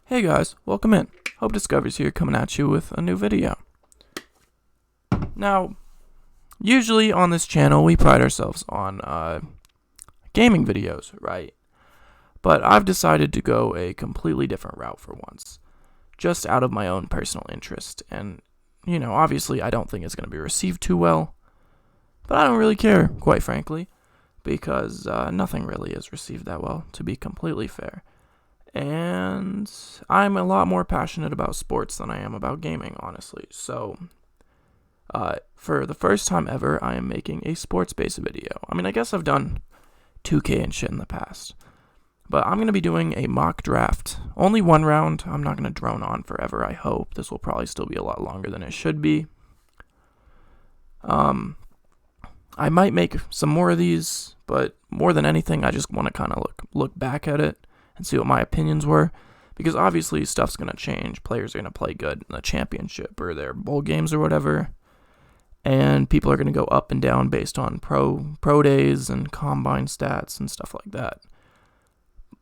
Hey guys, welcome in. Hope Discovery's here coming at you with a new video. Now, usually on this channel we pride ourselves on gaming videos, right? But I've decided to go a completely different route for once, just out of my own personal interest. And, obviously I don't think it's going to be received too well, but I don't really care, quite frankly, because nothing really is received that well, to be completely fair. And I'm a lot more passionate about sports than I am about gaming, honestly. So, for the first time ever, I am making a sports-based video. I mean, I guess I've done 2K and shit in the past. But I'm going to be doing a mock draft. Only one round. I'm not going to drone on forever, I hope. This will probably still be a lot longer than it should be. I might make some more of these, but more than anything, I just want to kind of look back at it and see what my opinions were, because obviously stuff's going to change. Players are going to play good in the championship or their bowl games or whatever, and people are going to go up and down based on pro days and combine stats and stuff like that.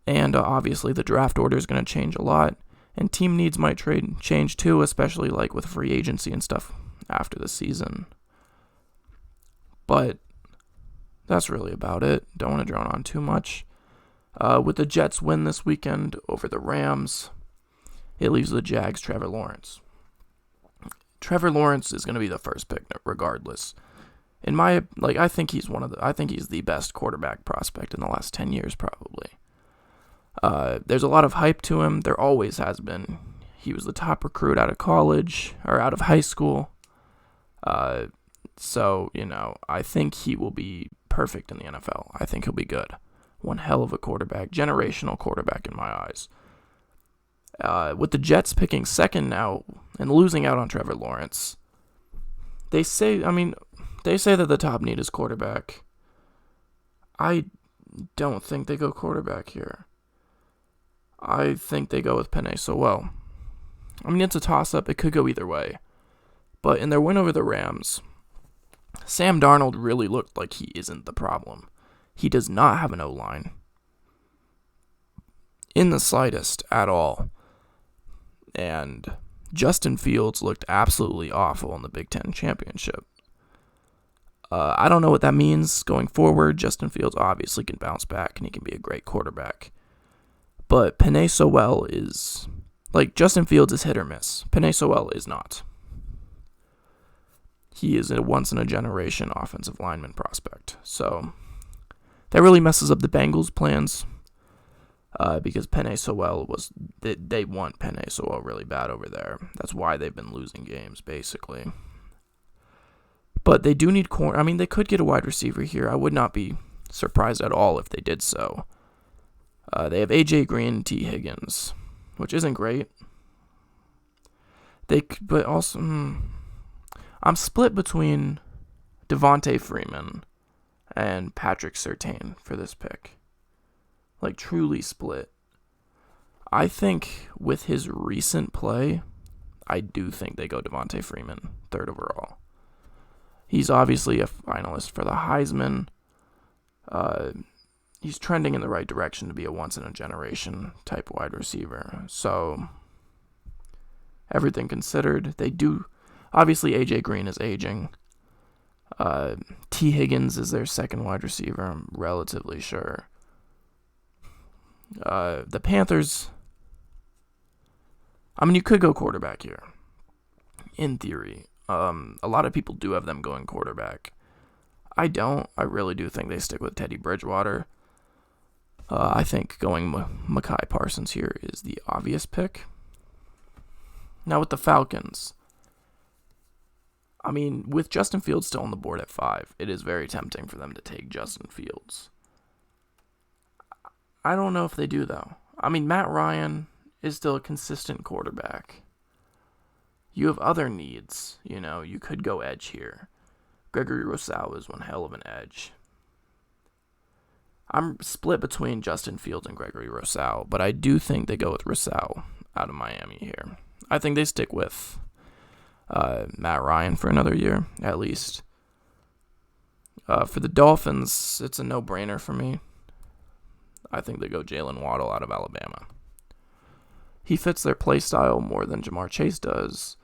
And obviously the draft order is going to change a lot, and team needs might change too, especially like with free agency and stuff after the season. But that's really about it. Don't want to drone on too much. With the Jets win this weekend over the Rams, it leaves the Jags Trevor Lawrence. Trevor Lawrence is going to be the first pick regardless. I think he's the best quarterback prospect in the last 10 years probably. There's a lot of hype to him. There always has been. He was the top recruit out of college or out of high school. So, I think he will be perfect in the NFL. I think he'll be good. One hell of a quarterback, generational quarterback in my eyes. With the Jets picking second now and losing out on Trevor Lawrence, they say that the top need is quarterback. I don't think they go quarterback here. I think they go with Penei Sewell. It's a toss-up. It could go either way. But in their win over the Rams, Sam Darnold really looked like he isn't the problem. He does not have an O-line in the slightest at all. And Justin Fields looked absolutely awful in the Big Ten championship. I don't know what that means going forward. Justin Fields obviously can bounce back and he can be a great quarterback. But Penei Sewell is, Justin Fields is hit or miss. Penei Sewell is not. He is a once-in-a-generation offensive lineman prospect. So that really messes up the Bengals' plans because Penei Sewell they want Penei Sewell really bad over there. That's why they've been losing games, basically. But they do need corner. They could get a wide receiver here. I would not be surprised at all if they did so. They have A.J. Green, T. Higgins, which isn't great. But also, I'm split between Devontae Freeman and Patrick Surtain for this pick. Truly split. I think with his recent play, I do think they go Devontae Freeman, third overall. He's obviously a finalist for the Heisman. He's trending in the right direction to be a once-in-a-generation type wide receiver. So, everything considered, they do. Obviously, A.J. Green is aging. T. Higgins is their second wide receiver, I'm relatively sure. The Panthers, you could go quarterback here, in theory. A lot of people do have them going quarterback. I don't. I really do think they stick with Teddy Bridgewater. I think going Mekhi Parsons here is the obvious pick. Now with the Falcons, with Justin Fields still on the board at 5, it is very tempting for them to take Justin Fields. I don't know if they do, though. Matt Ryan is still a consistent quarterback. You have other needs. You could go edge here. Gregory Rousseau is one hell of an edge. I'm split between Justin Fields and Gregory Rousseau, but I do think they go with Rousseau out of Miami here. I think they stick with Matt Ryan for another year, at least. For the Dolphins, it's a no-brainer for me. I think they go Jalen Waddle out of Alabama. He fits their play style more than Jamar Chase does.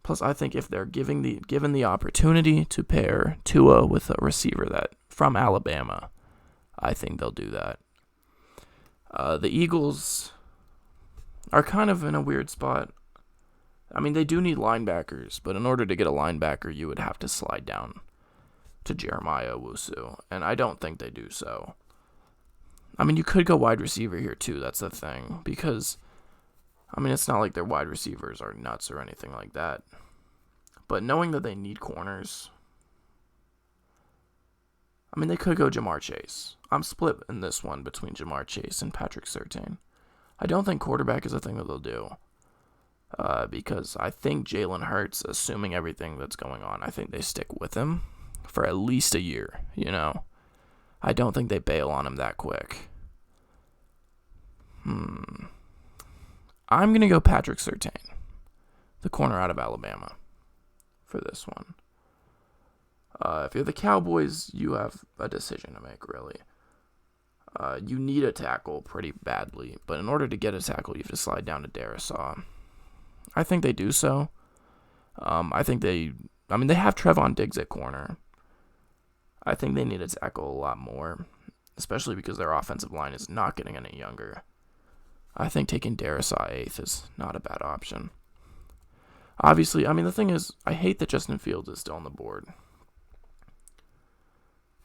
Plus, I think if they're given the opportunity to pair Tua with a receiver that from Alabama, I think they'll do that. The Eagles are kind of in a weird spot. I mean, they do need linebackers, but in order to get a linebacker, you would have to slide down to Jeremiah Owusu, and I don't think they do so. I mean, you could go wide receiver here too, that's the thing, because, I mean, it's not like their wide receivers are nuts or anything like that. But knowing that they need corners, I mean, they could go Jamar Chase. I'm split in this one between Jamar Chase and Patrick Surtain. I don't think quarterback is a thing that they'll do. Because I think Jalen Hurts, assuming everything that's going on, I think they stick with him for at least a year, I don't think they bail on him that quick. I'm going to go Patrick Surtain, the corner out of Alabama, for this one. If you're the Cowboys, you have a decision to make, really. You need a tackle pretty badly, but in order to get a tackle, you have to slide down to Darisaw. I think they do so. I think they have Trevon Diggs at corner. I think they need to tackle a lot more, especially because their offensive line is not getting any younger. I think taking Darisaw 8th is not a bad option. Obviously, I mean, the thing is, I hate that Justin Fields is still on the board.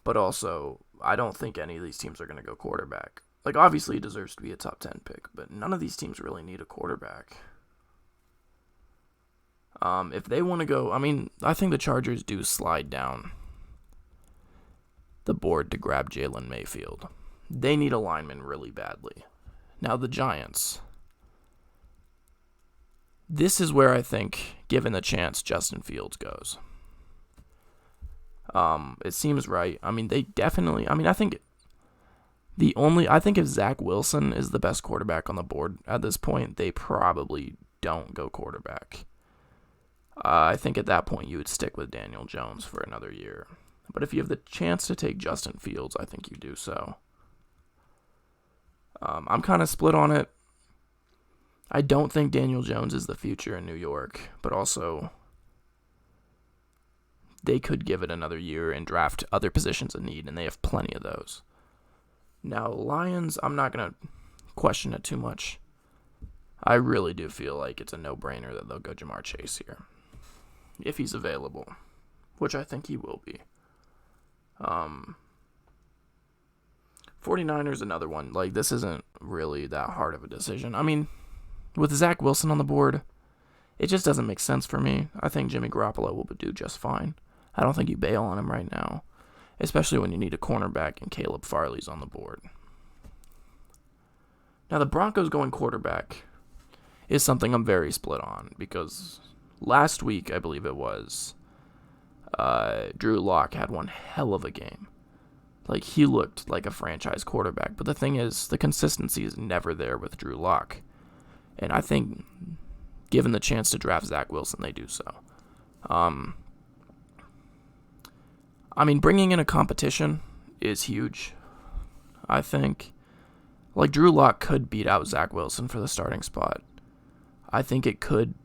But also, I don't think any of these teams are going to go quarterback. Like, obviously, he deserves to be a top 10 pick, but none of these teams really need a quarterback. If they want to go, I mean, I think the Chargers do slide down the board to grab Jalen Mayfield. They need a lineman really badly. Now, the Giants. This is where I think, given the chance, Justin Fields goes. It seems right. I mean, they definitely, I think if Zach Wilson is the best quarterback on the board at this point, they probably don't go quarterback. I think at that point you would stick with Daniel Jones for another year. But if you have the chance to take Justin Fields, I think you do so. I'm kind of split on it. I don't think Daniel Jones is the future in New York, but also they could give it another year and draft other positions in need, and they have plenty of those. Now, Lions, I'm not going to question it too much. I really do feel like it's a no-brainer that they'll go Jamar Chase here, if he's available, which I think he will be. 49ers, another one. Like, this isn't really that hard of a decision. I mean, with Zach Wilson on the board, it just doesn't make sense for me. I think Jimmy Garoppolo will do just fine. I don't think you bail on him right now, especially when you need a cornerback and Caleb Farley's on the board. Now, the Broncos going quarterback is something I'm very split on, because last week, I believe it was, Drew Lock had one hell of a game. Like, he looked like a franchise quarterback, but the thing is, the consistency is never there with Drew Lock. And I think, given the chance to draft Zach Wilson, they do so. I mean, bringing in a competition is huge, I think. Like, Drew Lock could beat out Zach Wilson for the starting spot. I think it could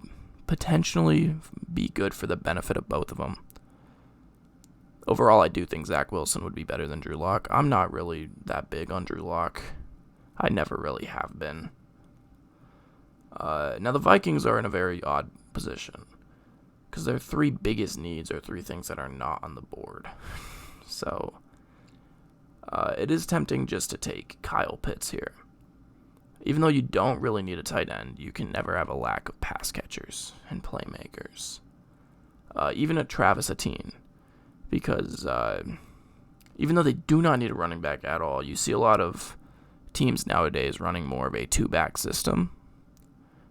potentially be good for the benefit of both of them. Overall, I do think Zach Wilson would be better than Drew Lock. I'm not really that big on Drew Lock. I never really have been. Now, the Vikings are in a very odd position, because their three biggest needs are three things that are not on the board. So, it is tempting just to take Kyle Pitts here. Even though you don't really need a tight end, you can never have a lack of pass catchers and playmakers. Even a Travis Etienne, because even though they do not need a running back at all, you see a lot of teams nowadays running more of a two-back system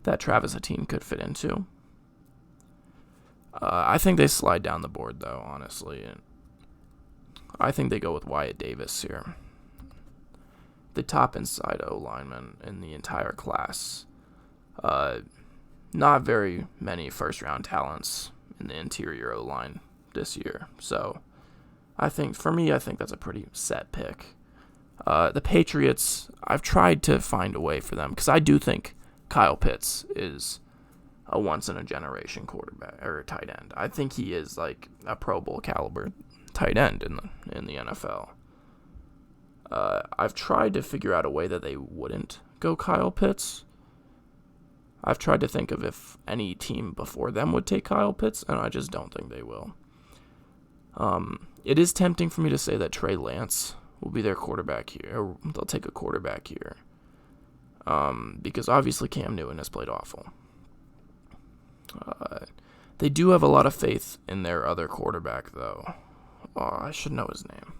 that Travis Etienne could fit into. I think they slide down the board, though, honestly. I think they go with Wyatt Davis here, the top inside O lineman in the entire class. Not very many first-round talents in the interior O line this year. So, I think that's a pretty set pick. The Patriots, I've tried to find a way for them, because I do think Kyle Pitts is a once-in-a-generation quarterback or tight end. I think he is like a Pro Bowl caliber tight end in the NFL. I've tried to figure out a way that they wouldn't go Kyle Pitts. I've tried to think of if any team before them would take Kyle Pitts, and I just don't think they will. It is tempting for me to say that Trey Lance will be their quarterback here, or they'll take a quarterback here. Because obviously Cam Newton has played awful. They do have a lot of faith in their other quarterback, though. Oh, I should know his name.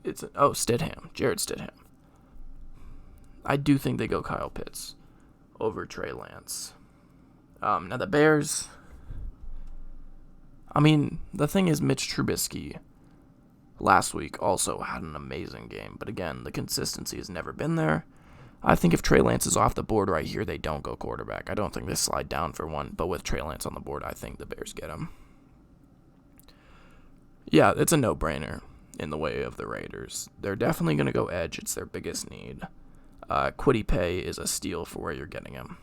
Stidham. Jared Stidham. I do think they go Kyle Pitts over Trey Lance. Now the Bears, I mean, the thing is Mitch Trubisky last week also had an amazing game. But again, the consistency has never been there. I think if Trey Lance is off the board right here, they don't go quarterback. I don't think they slide down for one. But with Trey Lance on the board, I think the Bears get him. Yeah, it's a no-brainer in the way of the Raiders. They're definitely going to go edge. It's their biggest need. Kwity Paye is a steal for where you're getting him.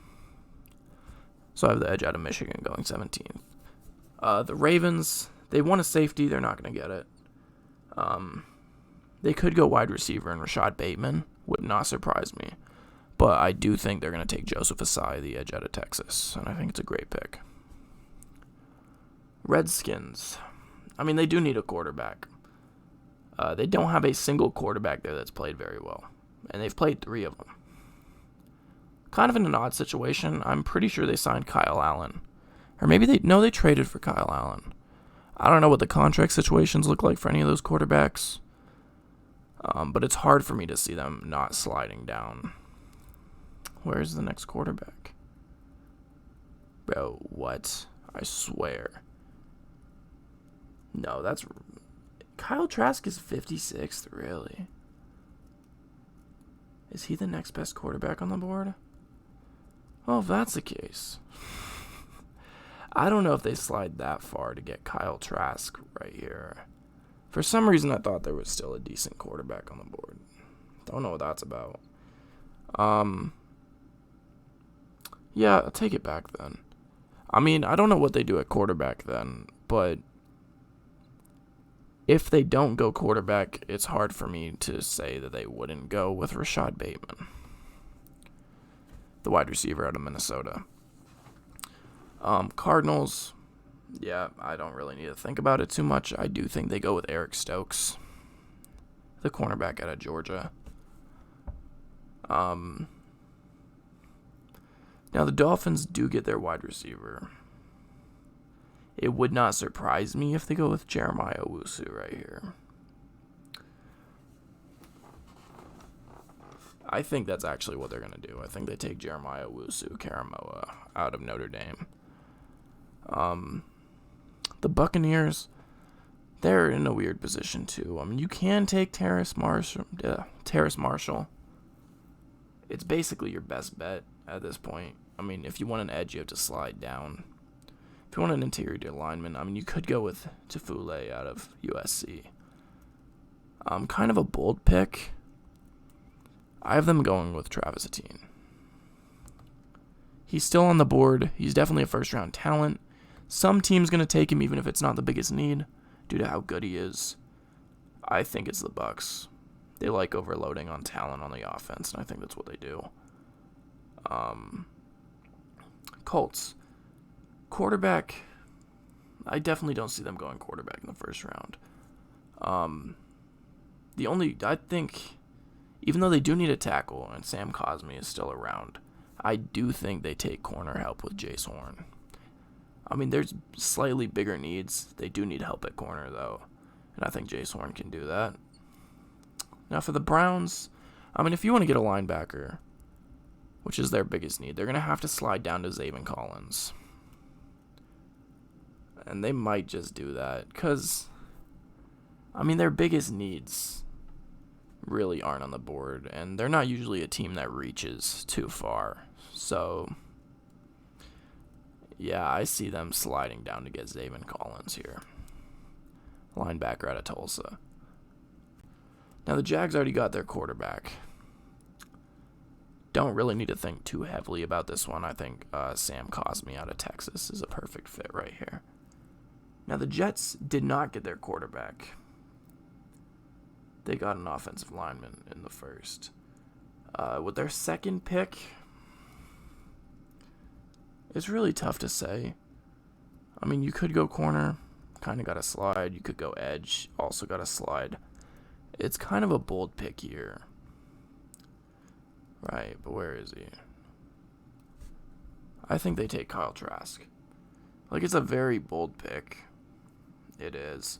So I have the edge out of Michigan going 17th. The Ravens, they want a safety. They're not going to get it. They could go wide receiver and Rashad Bateman. Would not surprise me. But I do think they're going to take Joseph Asai, the edge out of Texas. And I think it's a great pick. Redskins. I mean, they do need a quarterback. They don't have a single quarterback there that's played very well. And they've played 3 of them. Kind of in an odd situation. I'm pretty sure they signed Kyle Allen. Or maybe they traded for Kyle Allen. I don't know what the contract situations look like for any of those quarterbacks. But it's hard for me to see them not sliding down. Where's the next quarterback? Bro, what? I swear. No, that's... Kyle Trask is 56th, really? Is he the next best quarterback on the board? Well, if that's the case... I don't know if they slide that far to get Kyle Trask right here. For some reason, I thought there was still a decent quarterback on the board. Don't know what that's about. Yeah, I'll take it back then. I mean, I don't know what they do at quarterback then, but if they don't go quarterback, it's hard for me to say that they wouldn't go with Rashad Bateman, the wide receiver out of Minnesota. Cardinals, yeah, I don't really need to think about it too much. I do think they go with Eric Stokes, the cornerback out of Georgia. Now, the Dolphins do get their wide receiver. It would not surprise me if they go with Jeremiah Owusu right here. I think that's actually what they're going to do. I think they take Jeremiah Owusu-Koramoah out of Notre Dame. The Buccaneers, they're in a weird position too. I mean, you can take Terrace Marshall. It's basically your best bet at this point. I mean, if you want an edge, you have to slide down. If you want an interior lineman, I mean, you could go with Tafule out of USC. Kind of a bold pick. I have them going with Travis Etienne. He's still on the board. He's definitely a first-round talent. Some team's going to take him even if it's not the biggest need due to how good he is. I think it's the Bucs. They like overloading on talent on the offense, and I think that's what they do. Colts. Quarterback, I definitely don't see them going quarterback in the first round. I think, even though they do need a tackle and Sam Cosmi is still around, I do think they take corner help with Jace Horn. I mean, there's slightly bigger needs. They do need help at corner, though, and I think Jace Horn can do that. Now, for the Browns, I mean, if you want to get a linebacker, which is their biggest need, they're going to have to slide down to Zaven Collins. And they might just do that because, I mean, their biggest needs really aren't on the board, and they're not usually a team that reaches too far. So, yeah, I see them sliding down to get Zaven Collins here. Linebacker out of Tulsa. Now, the Jags already got their quarterback. don't really need to think too heavily about this one. I think Sam Cosmi out of Texas is a perfect fit right here. Now, the Jets did not get their quarterback. They got an offensive lineman in the first. With their second pick, it's really tough to say. I mean, you could go corner, kind of got a slide. You could go edge, also got a slide. It's kind of a bold pick here. Right, but where is he? I think they take Kyle Trask. Like, it's a very bold pick. It is.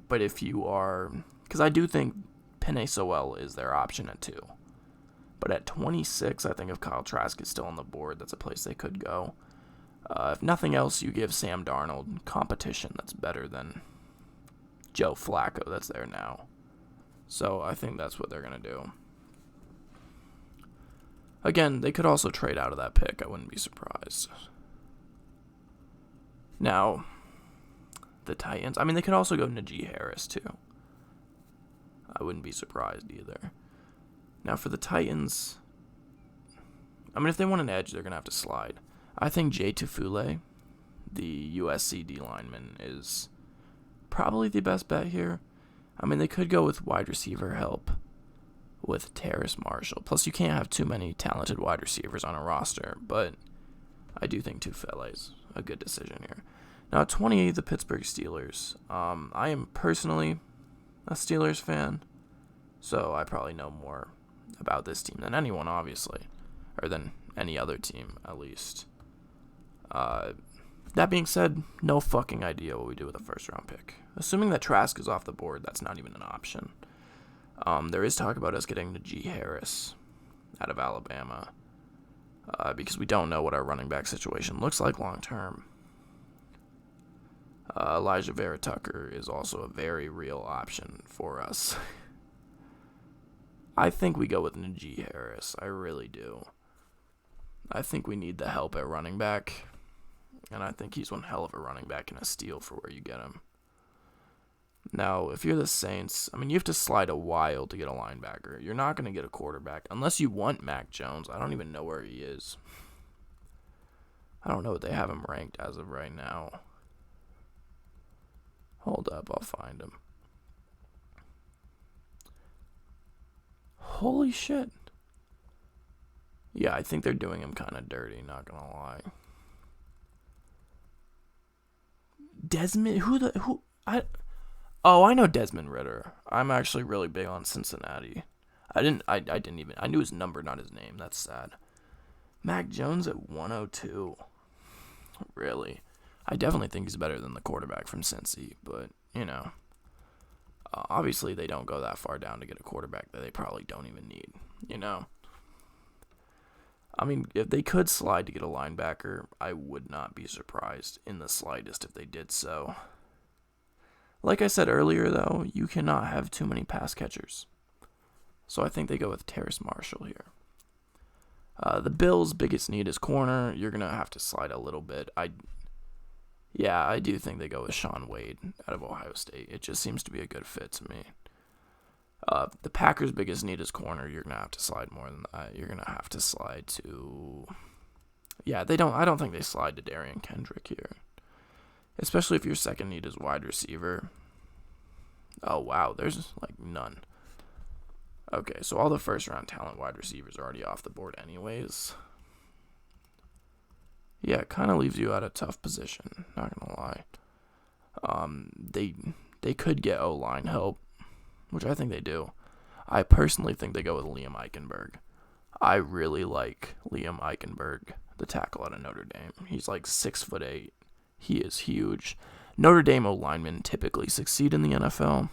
But if you are... Because I do think Penei Sewell is their option at 2. But at 26, I think if Kyle Trask is still on the board, that's a place they could go. If nothing else, you give Sam Darnold competition that's better than Joe Flacco that's there now. So I think that's what they're going to do. Again, they could also trade out of that pick. I wouldn't be surprised. Now, the Titans. I mean, they could also go Najee Harris, too. I wouldn't be surprised either. Now, for the Titans, I mean, if they want an edge, they're going to have to slide. I think Jay Tufule, the USC D lineman, is probably the best bet here. I mean, they could go with wide receiver help with Terrace Marshall. Plus, you can't have too many talented wide receivers on a roster, but I do think Tufele is a good decision here. Now, at 28, the Pittsburgh Steelers. I am personally a Steelers fan, so I probably know more about this team than anyone, obviously, or than any other team, at least. That being said, no fucking idea what we do with a first-round pick. Assuming that Trask is off the board, that's not even an option. There is talk about us getting Najee Harris out of Alabama, because we don't know what our running back situation looks like long-term. Elijah Vera Tucker is also a very real option for us. I think we go with Najee Harris. I really do. I think we need the help at running back, and I think he's one hell of a running back and a steal for where you get him. Now, if you're the Saints, I mean, you have to slide a while to get a linebacker. You're not going to get a quarterback unless you want Mac Jones. I don't even know where he is. I don't know what they have him ranked as of right now. Hold up, I'll find him. Holy shit. Yeah, I think they're doing him kind of dirty, not gonna lie. Desmond, I know Desmond Ridder. I'm actually really big on Cincinnati. I knew his number, not his name. That's sad. Mac Jones at 102. Really? I definitely think he's better than the quarterback from Cincy, but, obviously they don't go that far down to get a quarterback that they probably don't even need, I mean, if they could slide to get a linebacker, I would not be surprised in the slightest if they did so. Like I said earlier, though, you cannot have too many pass catchers. So I think they go with Terrace Marshall here. The Bills' biggest need is corner. You're going to have to slide a little bit. I do think they go with Shaun Wade out of Ohio State. It just seems to be a good fit to me. The Packers' biggest need is corner. You're going to have to slide more than that. You're going to have to slide to... I don't think they slide to Darian Kendrick here. Especially if your second need is wide receiver. Oh, wow. There's, none. Okay, so all the first-round talent wide receivers are already off the board anyways. Yeah, it kind of leaves you at a tough position, not going to lie. They could get O-line help, which I think they do. I personally think they go with Liam Eichenberg. I really like Liam Eichenberg, the tackle out of Notre Dame. He's 6'8". He is huge. Notre Dame O-linemen typically succeed in the NFL.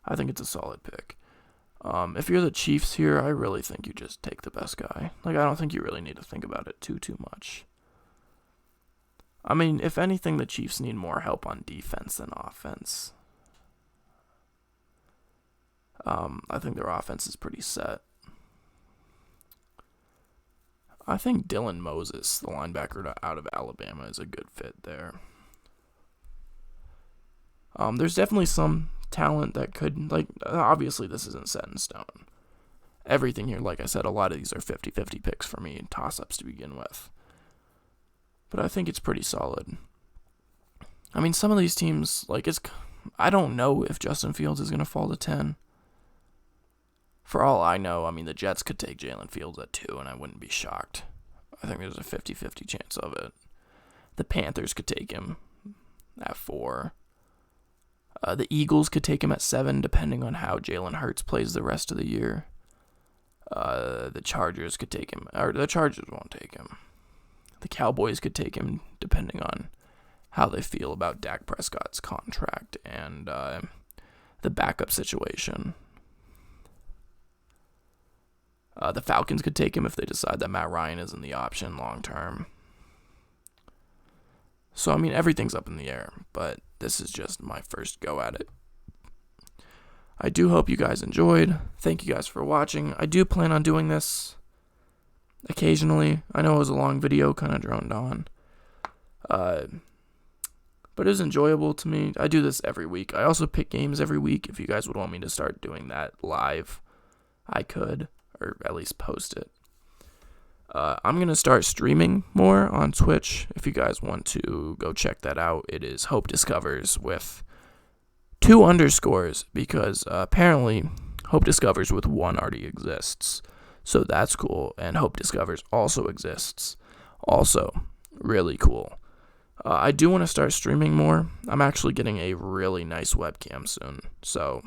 I think it's a solid pick. If you're the Chiefs here, I really think you just take the best guy. I don't think you really need to think about it too much. I mean, if anything, the Chiefs need more help on defense than offense. I think their offense is pretty set. I think Dylan Moses, the linebacker out of Alabama, is a good fit there. There's definitely some talent that could, obviously this isn't set in stone. everything here, like I said, a lot of these are 50-50 picks for me, toss-ups to begin with. But I think it's pretty solid. I mean, some of these teams, I don't know if Justin Fields is going to fall to 10. For all I know, I mean, the Jets could take Jalen Fields at 2, and I wouldn't be shocked. I think there's a 50-50 chance of it. The Panthers could take him at 4. The Eagles could take him at 7, depending on how Jalen Hurts plays the rest of the year. The Chargers could take him, or the Chargers won't take him. The Cowboys could take him, depending on how they feel about Dak Prescott's contract and the backup situation. The Falcons could take him if they decide that Matt Ryan isn't the option long term. So, I mean, everything's up in the air, but this is just my first go at it. I do hope you guys enjoyed. Thank you guys for watching. I do plan on doing this occasionally. I know it was a long video, kind of droned on. But it was enjoyable to me. I do this every week. I also pick games every week. If you guys would want me to start doing that live, I could, or at least post it. I'm going to start streaming more on Twitch. If you guys want to go check that out, it is Hope Discovers with 2 underscores, because apparently Hope Discovers with 1 already exists. So that's cool. And Hope Discovers also exists. Also, really cool. I do want to start streaming more. I'm actually getting a really nice webcam soon. So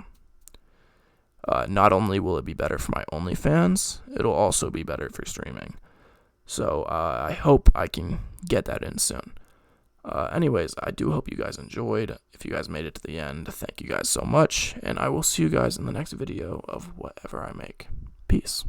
not only will it be better for my OnlyFans, it'll also be better for streaming. So I hope I can get that in soon. Anyways, I do hope you guys enjoyed. If you guys made it to the end, thank you guys so much. And I will see you guys in the next video of whatever I make. Peace.